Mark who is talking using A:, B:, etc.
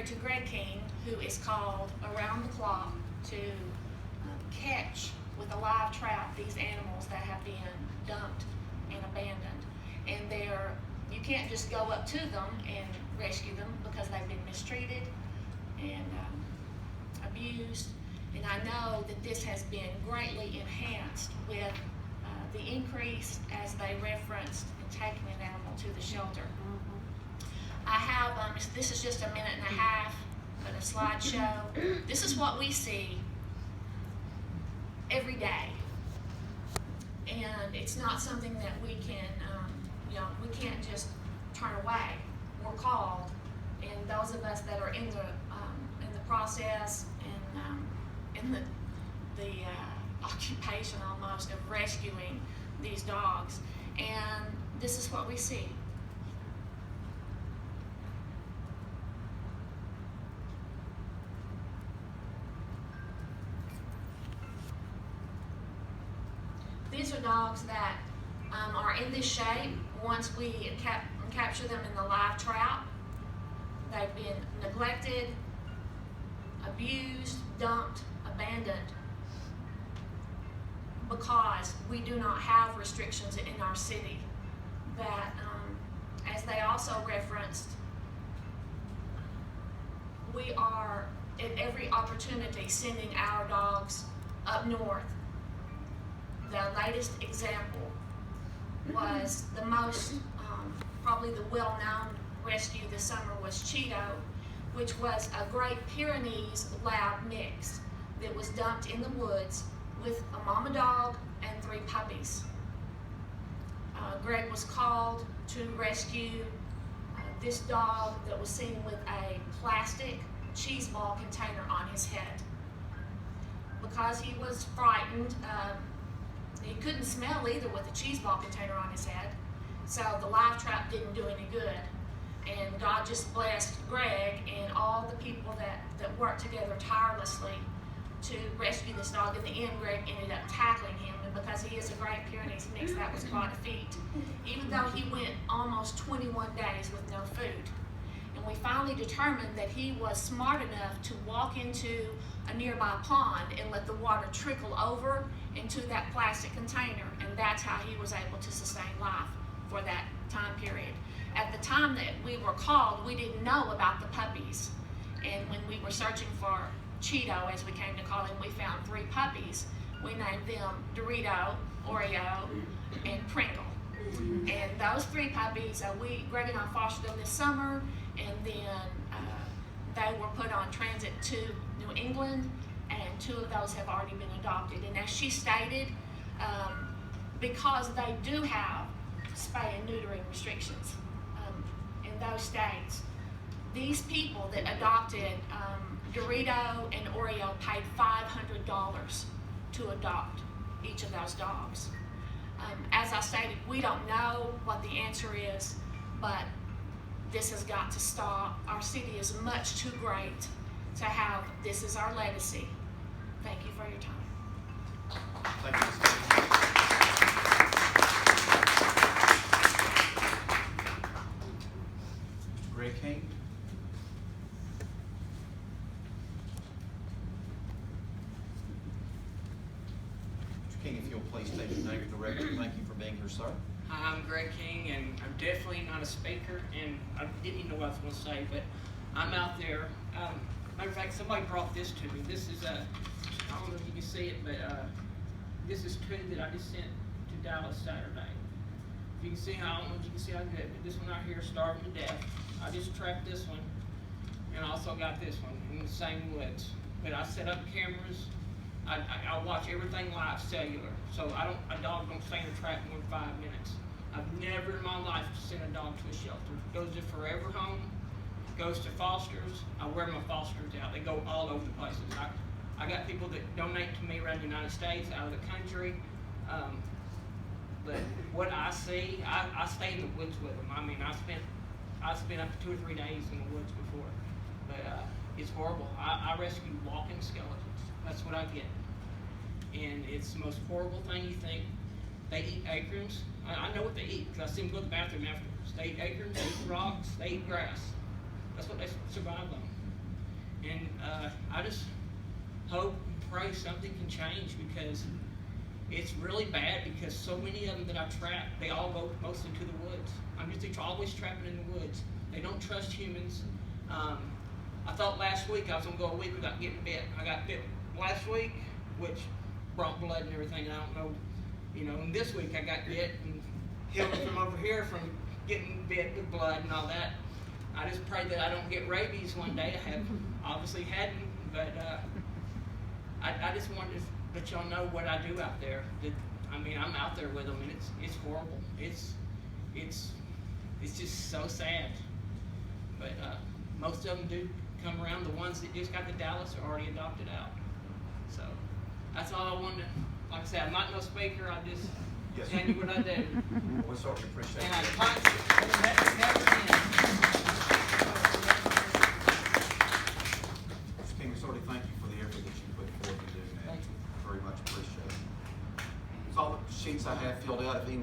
A: To Greg King, who is called around the clock to catch with a live trap these animals that have been dumped and abandoned. And you can't just go up to them and rescue them because they've been mistreated and abused. And I know that this has been greatly enhanced with the increase as they referenced in taking an animal to the shelter. I have, this is just a minute and a half of a slideshow. This is what we see every day. And it's not something that we can, we can't just turn away. We're called, and those of us that are in the process and in the occupation almost of rescuing these dogs. And this is what we see. These are dogs that are in this shape once we capture them in the live trap. They've been neglected, abused, dumped, abandoned, because we do not have restrictions in our city that, as they also referenced, we are at every opportunity sending our dogs up north. The latest example was the most, probably the well-known rescue this summer was Cheeto, which was a Great Pyrenees lab mix that was dumped in the woods with a mama dog and 3 puppies. Greg was called to rescue this dog that was seen with a plastic cheese ball container on his head. Because he was frightened, he couldn't smell either with a cheese ball container on his head, so the live trap didn't do any good. And God just blessed Greg and all the people that worked together tirelessly to rescue this dog. In the end, Greg ended up tackling him, and because he is a Great Pyrenees mix, that was quite a feat, even though he went almost 21 days with no food. And we finally determined that he was smart enough to walk into a nearby pond and let the water trickle over into that plastic container, and that's how he was able to sustain life for that time period. At the time that we were called, we didn't know about the puppies, and when we were searching for Cheeto, as we came to call him, we found 3 puppies. We named them Dorito, Oreo, and Pringle. And those 3 puppies, Greg and I fostered them this summer, and then they were put on transit to New England, and 2 of those have already been adopted. And as she stated, because they do have spay and neutering restrictions in those states, these people that adopted Dorito and Oreo paid $500 to adopt each of those dogs. As I stated, we don't know what the answer is, but this has got to stop. Our city is much too great to have this as our legacy. Thank you for your time.
B: Thank you, Ms. Greg King. Mr. King, if you'll please state your name for the record. Thank you for being here, sir.
C: Hi, I'm Greg King, and I'm definitely not a speaker, and I didn't even know what I was going to say, but I'm out there. Matter of fact, somebody brought this to me. This is I don't know if you can see it, but this is 2 that I just sent to Dallas Saturday. If you can see, I don't know if you can see how good, but this one right here, starving to death. I just trapped this one, and I also got this one in the same woods. But I set up cameras. I watch everything live cellular, so a dog don't stay in a trap more than 5 minutes. I've never in my life sent a dog to a shelter. Goes to forever home, goes to fosters. I wear my fosters out. They go all over the places. I got people that donate to me around the United States, out of the country. But what I see, I stay in the woods with them. I mean, I spent up to 2 or 3 days in the woods before, but it's horrible. I rescue walking skeletons. That's what I get, and it's the most horrible thing you think. They eat acorns. I know what they eat because I see them go to the bathroom afterwards. They eat acorns, they eat rocks, they eat grass. That's what they survive on. And I just hope and pray something can change, because it's really bad, because so many of them that I trap, they all go mostly to the woods. I'm just always trapping in the woods. They don't trust humans. I thought last week I was gonna go a week without getting bit. I got bit last week, which brought blood and everything. And I don't know, you know. And this week I got bit and healed from over here from getting bit with blood and all that. I just pray that I don't get rabies one day. I have obviously hadn't, but I just wanted to let y'all know what I do out there. That, I mean, I'm out there with them, and it's horrible. It's just so sad. But most of them do come around. The ones that just got to Dallas are already adopted out. So that's all I wanted to, like I said, I'm not no speaker. I just tell you what I do.
B: Well, we certainly appreciate
C: And I
B: it.
C: punch it. Never ends.
B: Mr. King, we certainly thank you for the effort that you put forth in doing that.
C: Thank you.
B: Very much appreciated. That's all the sheets I have filled out. If anyone